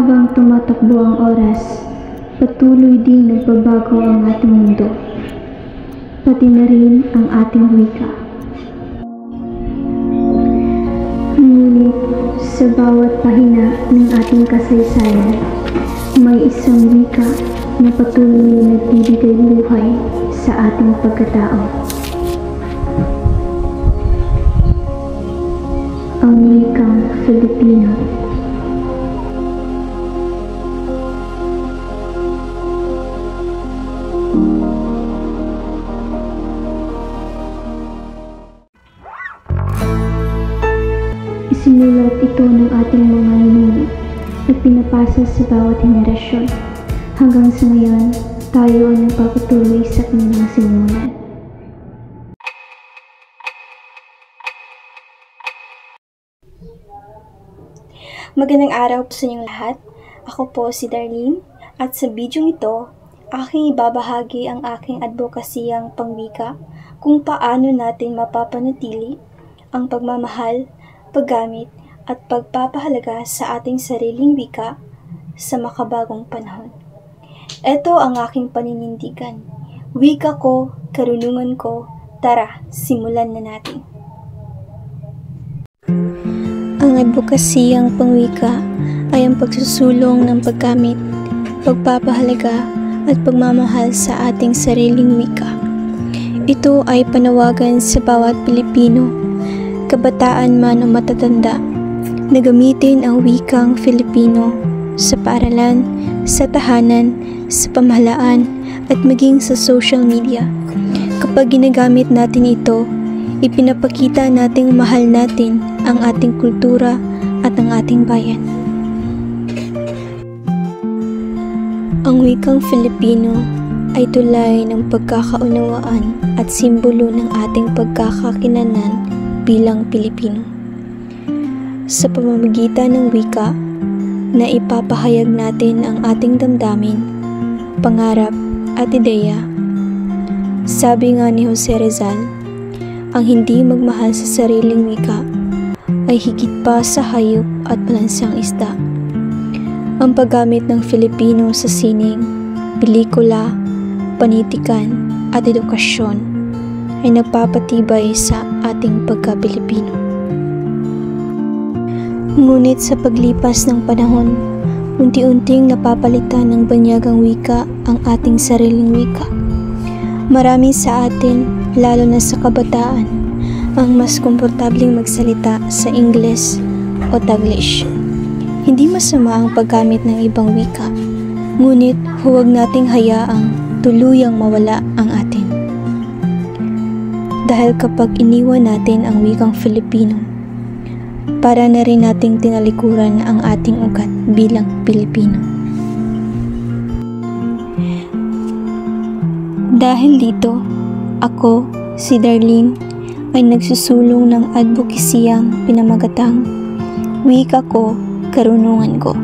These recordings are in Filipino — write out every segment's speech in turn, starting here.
Habang tumatakbo ang oras, patuloy ding nagbabago ang ating mundo, pati na rin ang ating wika. Ngunit sa bawat pahina ng ating kasaysayan, may isang wika na patuloy na nagbibigay buhay sa ating pagkatao. Ang wikang Filipino. Isinulat ito ng ating mga ninuno at pinapasa sa bawat henerasyon. Hanggang sa ngayon, tayo ang nagpapatuloy sa kanilang sinimulan. Magandang araw po sa inyong lahat. Ako po si Darlene at sa video ito, aking ibabahagi ang aking advokasiyang pangwika kung paano natin mapapanatili ang pagmamahal, paggamit at pagpapahalaga sa ating sariling wika sa makabagong panahon. Ito ang aking paninindigan. Wika ko, karunungan ko, tara, simulan na natin. Ang advokasiyang pangwika ay ang pagsusulong ng paggamit, pagpapahalaga at pagmamahal sa ating sariling wika. Ito ay panawagan sa bawat Pilipino, kabataan man o matatanda, na gamitin ang wikang Filipino sa paaralan, sa tahanan, sa pamahalaan at maging sa social media. Kapag ginagamit natin ito, ipinapakita nating mahal natin ang ating kultura at ang ating bayan. Ang wikang Filipino ay tulay ng pagkakaunawaan at simbolo ng ating pagkakakilanlan bilang Pilipino. Sa pamamagitan ng wika, na ipapahayag natin ang ating damdamin, pangarap at ideya. Sabi nga ni Jose Rizal, ang hindi magmahal sa sariling wika ay higit pa sa hayop at malansang isda. Ang paggamit ng Filipino sa sining, pelikula, panitikan at edukasyon ay nagpapatibay sa ating pagka-Pilipino. Ngunit sa paglipas ng panahon, unti-unting napapalitan ng banyagang wika ang ating sariling wika. Marami sa atin, lalo na sa kabataan, ang mas komportabling magsalita sa Ingles o Taglish. Hindi masama ang paggamit ng ibang wika, ngunit huwag nating hayaang tuluyang mawala ang atin. Dahil kapag iniwan natin ang wikang Filipino, para na rin nating tinalikuran ang ating ugat bilang Pilipino. Dahil dito, ako, si Darlene, ay nagsusulong ng advokasiyang pinamagatang wika ko, karunungan ko.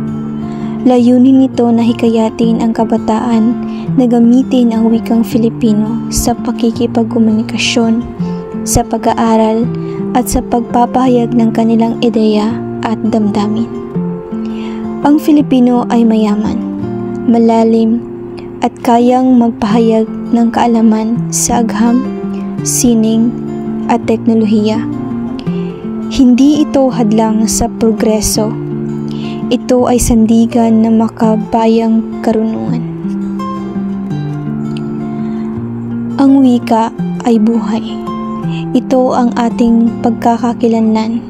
Layunin nito na hikayatin ang kabataan na gamitin ang wikang Filipino sa pakikipagkomunikasyon, sa pag-aaral, at sa pagpapahayag ng kanilang ideya at damdamin. Ang Filipino ay mayaman, malalim, at kayang magpahayag ng kaalaman sa agham, sining, at teknolohiya. Hindi ito hadlang sa progreso. Ito ay sandigan ng makabayang karunungan. Ang wika ay buhay. Ito ang ating pagkakakilanlan,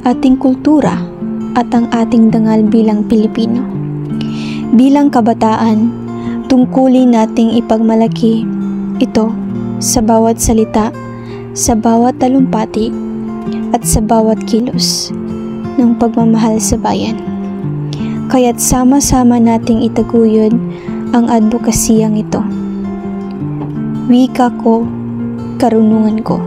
ating kultura, at ang ating dangal bilang Pilipino. Bilang kabataan, tungkulin nating ipagmalaki ito sa bawat salita, sa bawat talumpati, at sa bawat kilos ng pagmamahal sa bayan. Kaya't sama-sama nating itaguyod ang advokasiyang ito. Wika ko, karunungan ko.